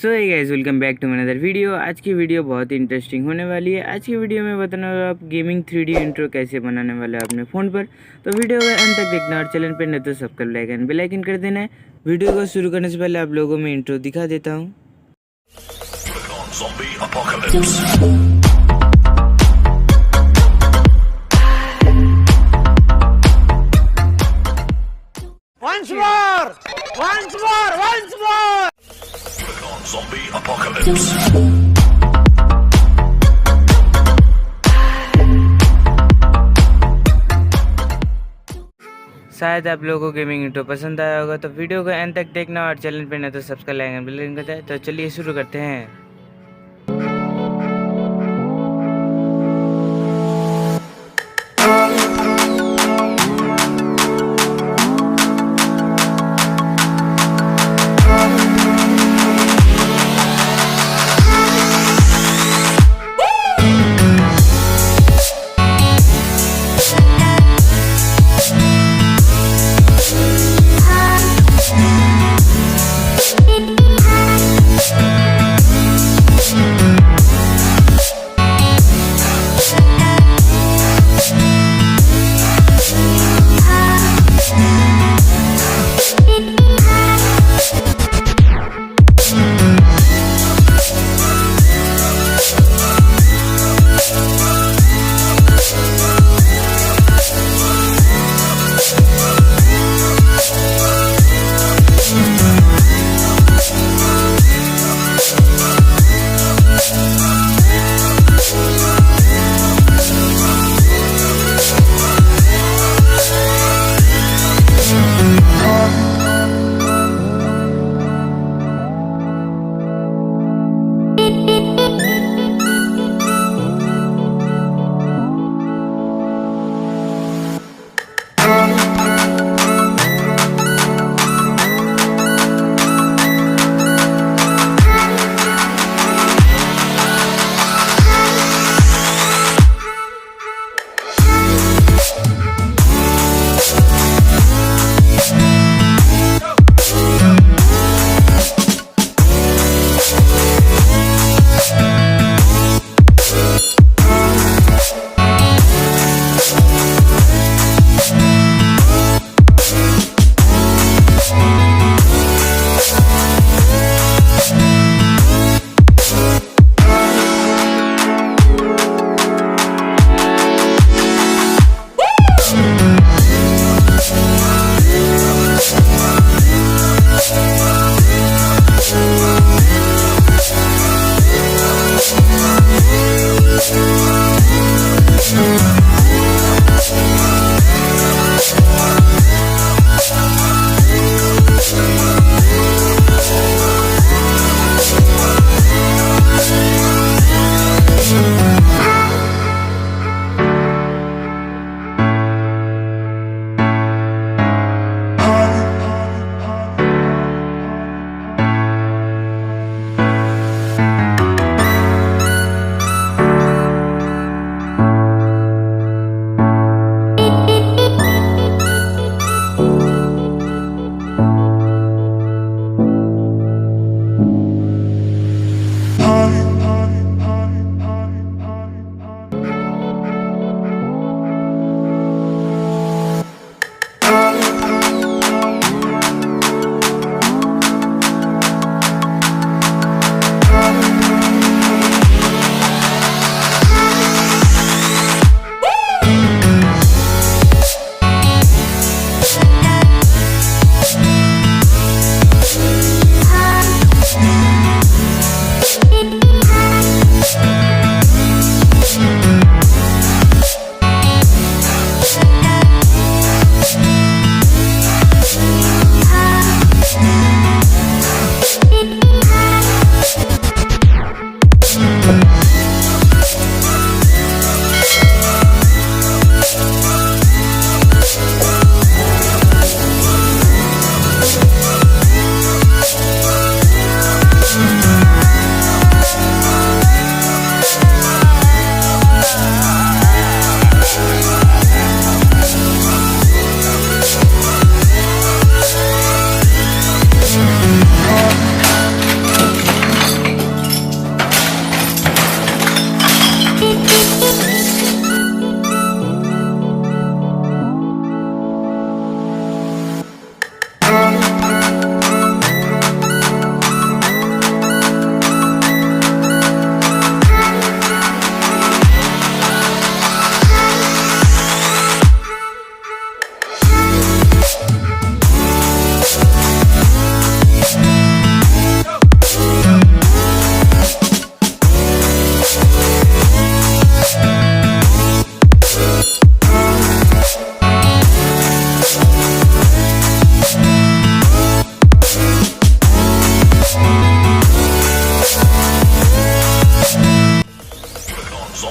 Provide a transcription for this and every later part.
So hey guys, welcome back to another video. आज की video बहुत ही इंटरेस्टिंग होने वाली है। आज की वीडियो में बताने वाला आप गेमिंग 3D इंट्रो कैसे बनाने वाले हैं अपने फ़ोन पर। तो वीडियो को अंत तक देखना और चैनल पर नहीं तो सब्सक्राइब लाइक बेल आइकन कर देना है। वीडियो को शुरू करने से पहले आप लोगों में इंट्रो दिखा देता हूँ। Once more! Once more! Once more! Zombie apocalypse. शायद आप लोगों को गेमिंग इंट्रो पसंद आया होगा, तो वीडियो को एंड तक देखना और चैनल पर नहीं तो सब्सक्राइब लाइक बेल आइकन करते हैं। तो चलिए शुरू करते हैं।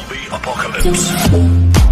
zombie apocalypse.